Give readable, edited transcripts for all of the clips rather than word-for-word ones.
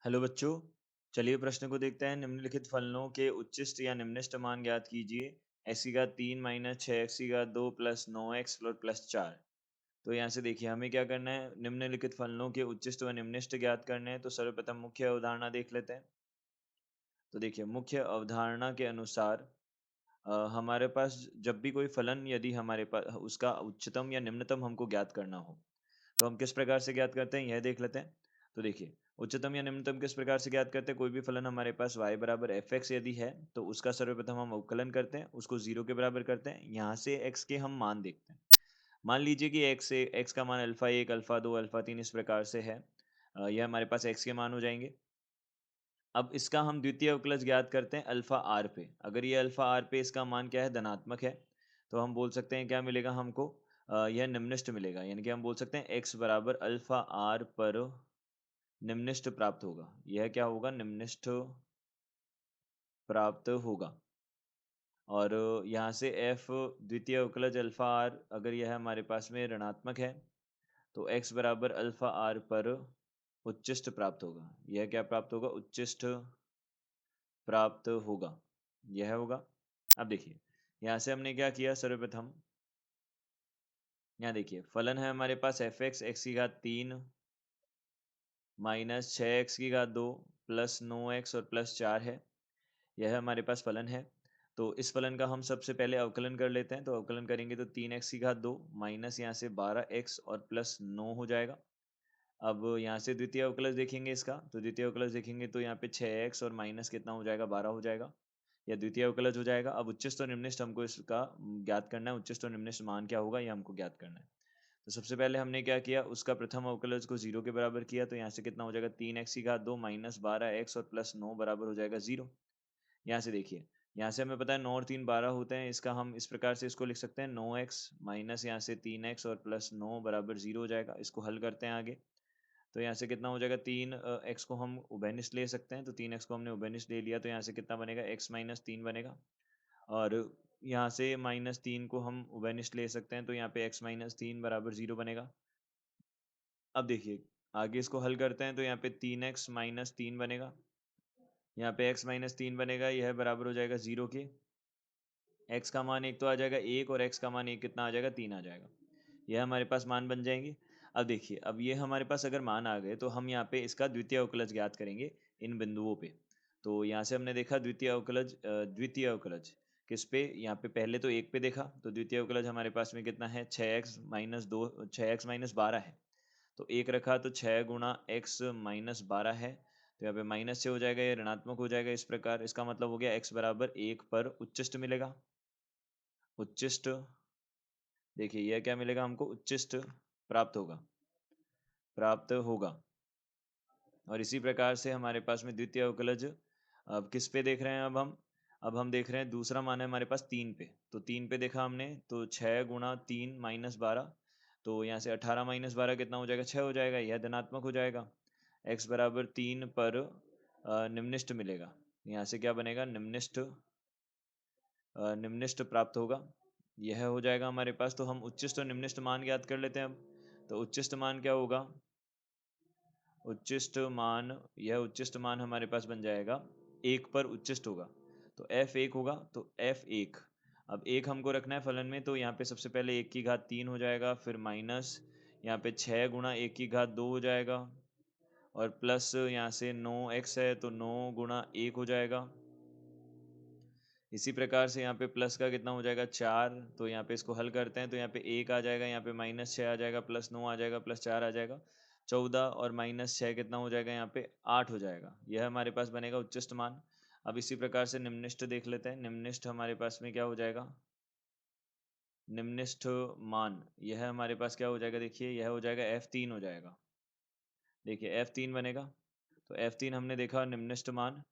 Hello बच्चों। चलिए प्रश्न को देखते हैं। निम्नलिखित फलनों के उच्चिष्ट या निम्निष्ट मान ज्ञात कीजिए। एक्स की घात 3 माइनस 6 एक्स की घात 2 प्लस 9 एक्स प्लस 4। तो यहाँ से देखिए हमें क्या करना है, निम्नलिखित फलनों के उच्चिष्ट व निम्निष्ट ज्ञात करने हैं। तो सर्वप्रथम मुख्य अवधारणा देख लेते हैं। तो देखिए मुख्य अवधारणा के अनुसार हमारे पास जब भी कोई फलन यदि हमारे पास उसका उच्चतम या निम्नतम हमको ज्ञात करना हो तो हम किस प्रकार से ज्ञात करते हैं यह देख लेते हैं। तो देखिए उच्चतम या निम्नतम किस प्रकार से ज्ञात करते हैं। कोई भी फलन हमारे पास y बराबर एफ एक्स यदि है तो उसका सर्वप्रथम हम अवकलन करते हैं, उसको जीरो के बराबर करते हैं। यहाँ से x के हम मान देखते हैं। मान लीजिए कि x का मान अल्फा एक अल्फा दो अल्फा तीन इस प्रकार से है। यह हमारे पास x के मान हो जाएंगे। अब इसका हम द्वितीय अवकलज ज्ञात करते हैं अल्फा आर पे। अगर ये अल्फा आर पे इसका मान क्या है, धनात्मक है, तो हम बोल सकते हैं क्या मिलेगा हमको, यह निम्निष्ट मिलेगा। यानी कि हम बोल सकते हैं x बराबर अल्फा आर पर निम्निष्ट प्राप्त होगा। यह क्या होगा, निम्निष्ट प्राप्त होगा। और यहाँ से f द्वितीय अवकलज अल्फा आर अगर यह हमारे पास में ऋणात्मक है तो x बराबर अल्फा आर पर उच्चिष्ट प्राप्त होगा। यह क्या प्राप्त होगा, उच्चिष्ट प्राप्त होगा। यह होगा। अब देखिए यहाँ से हमने क्या किया, सर्वप्रथम यहाँ देखिए फलन है हमारे पास एफ एक्स एक्स की घात 3 माइनस 6 एक्स की घात 2 प्लस 9 एक्स और प्लस 4 है। यह हमारे पास फलन है। तो इस फलन का हम सबसे पहले अवकलन कर लेते हैं। तो अवकलन करेंगे तो 3 एक्स की घात 2 माइनस यहाँ से 12 एक्स और प्लस 9 हो जाएगा। अब यहाँ से द्वितीय अवकलज देखेंगे इसका, तो द्वितीय अवकलज देखेंगे तो यहाँ पे 6 एक्स और माइनस कितना हो जाएगा, 12 हो जाएगा। या द्वितीय अवकलज हो जाएगा। अब उच्चिष्ट और निम्निष्ट हमको इसका ज्ञात करना है। उच्चिष्ट और निम्निष्ट मान क्या होगा, ये हमको ज्ञात करना है। तो सबसे पहले हमने क्या किया, उसका प्रथम अवकलज को जीरो के बराबर किया। तो यहाँ से कितना हो जाएगा, 3 एक्स की घात 2 माइनस 12 एक्स और प्लस 9 बराबर हो जाएगा 0। यहाँ से देखिए, यहाँ से हमें पता है 9 और 3 12 होते हैं। इसका हम इस प्रकार से इसको लिख सकते हैं, 9 एक्स माइनस यहाँ से 3 एक्स और प्लस 9 बराबर 0 हो जाएगा। इसको हल करते हैं आगे। तो यहाँ से कितना हो जाएगा, 3 एक्स को हम उभयनिष्ठ ले सकते हैं। तो 3 एक्स को हमने उभयनिष्ठ ले लिया, तो यहाँ से कितना बनेगा, एक्स माइनस 3 बनेगा। और यहाँ से -3 को हम उभयनिष्ठ ले सकते हैं। तो यहाँ पे एक्स माइनस 3 बराबर 0 बनेगा। अब देखिए आगे इसको हल करते हैं। तो यहाँ पे 3 एक्स माइनस 3 बनेगा। यहाँ पे एक्स माइनस 3 बनेगा, यह बराबर हो जाएगा 0 के। एक्स का मान एक तो आ जाएगा 1 और एक्स का मान एक कितना आ जाएगा, 3 आ जाएगा। यह हमारे पास मान बन जाएंगे। अब देखिए, अब ये हमारे पास अगर मान आ गए तो हम यहाँ पे इसका द्वितीय अवकलज ज्ञात करेंगे इन बिंदुओं पे। तो यहाँ से हमने देखा द्वितीय अवकलज किस पे, यहाँ पे पहले तो एक पे देखा। तो द्वितीय अवकलज हमारे पास में कितना है, 6 एक्स माइनस 12 है। तो एक रखा तो 6 गुणा x माइनस 12 है। तो यहाँ पे माइनस से हो जाएगा, ये ऋणात्मक हो जाएगा। इस प्रकार इसका मतलब हो गया x बराबर 1 पर उच्चिष्ट मिलेगा। उच्चिष्ट, देखिए यह क्या मिलेगा हमको, उच्चिष्ट प्राप्त होगा, प्राप्त होगा। और इसी प्रकार से हमारे पास में द्वितीय अवकलज अब किस पे देख रहे हैं, अब हम देख रहे हैं दूसरा मान है हमारे पास 3 पे। तो 3 पे देखा हमने, तो 6 गुणा 3 माइनस 12। तो यहाँ से 18 माइनस 12 कितना हो जाएगा, 6 हो जाएगा। यह धनात्मक हो जाएगा। x बराबर 3 पर निम्निष्ट मिलेगा। यहाँ से क्या बनेगा, निम्निष्ट प्राप्त होगा। यह हो जाएगा हमारे पास। तो हम उच्चिष्ट और निम्निष्ट मान ज्ञात कर लेते हैं अब। तो उच्चिष्ट मान क्या होगा, उच्चिष्ट मान, यह उच्चिष्ट मान हमारे पास बन जाएगा 1 पर उच्चिष्ट होगा। तो f1 होगा। तो f1, अब एक हमको रखना है फलन में। तो यहाँ पे सबसे पहले 1 की घात 3 हो जाएगा, फिर माइनस यहाँ पे 6 गुणा 1 की घात 2 हो जाएगा, और प्लस यहाँ से 9 एक्स है तो 9 गुणा 1 हो जाएगा। इसी प्रकार से यहाँ पे प्लस का कितना हो जाएगा, 4। तो यहाँ पे इसको हल करते हैं। तो यहाँ पे 1 आ जाएगा, यहाँ पे -6 आ जाएगा, प्लस 9 आ जाएगा, प्लस 4 आ जाएगा। 14 और -6 कितना हो जाएगा, यहाँ पे 8 हो जाएगा। यह हमारे पास बनेगा उच्चिष्ट मान। अब इसी प्रकार से निम्निष्ट देख लेते हैं। निम्निष्ट हमारे पास में क्या हो जाएगा, निम्निष्ठ मान यह हमारे पास क्या हो जाएगा, देखिए यह हो जाएगा f3 हो जाएगा। देखिए f3 बनेगा। तो f3 हमने देखा निम्निष्ठ मान।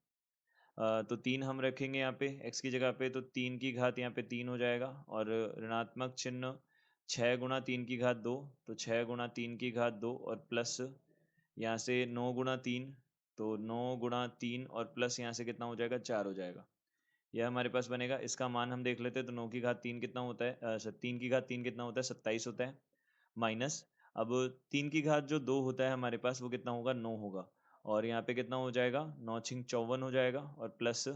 तो 3 हम रखेंगे यहाँ पे x की जगह पे। तो 3 की घात यहाँ पे 3 हो जाएगा, और ऋणात्मक चिन्ह 6 गुणा 3 की घात 2। तो 6 गुणा 3 की घात 2 और प्लस यहाँ से 9 गुणा 3। तो 9 गुणा 3 और प्लस यहाँ से कितना हो जाएगा, 4 हो जाएगा। यह हमारे पास बनेगा। इसका मान हम देख लेते हैं। तो 9 की घात 3 कितना होता है, 3 की घात 3 कितना होता है, 27 होता है। माइनस, अब 3 की घात जो 2 होता है हमारे पास वो कितना होगा, 9 होगा। और यहाँ पे कितना हो जाएगा, 9 छिंग 54 हो जाएगा और प्लस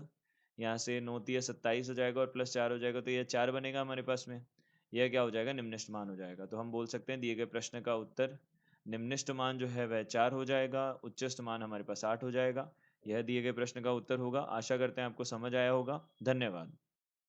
यहाँ से 9 तिया 27 हो जाएगा और प्लस 4 हो जाएगा, तो यह 4 बनेगा हमारे पास में। यह क्या हो जाएगा, निम्निष्ट मान हो जाएगा। तो हम बोल सकते हैं दिए गए प्रश्न का उत्तर निम्निष्ट मान जो है वह 4 हो जाएगा, उच्चष्ट मान हमारे पास 8 हो जाएगा। यह दिए गए प्रश्न का उत्तर होगा। आशा करते हैं आपको समझ आया होगा। धन्यवाद।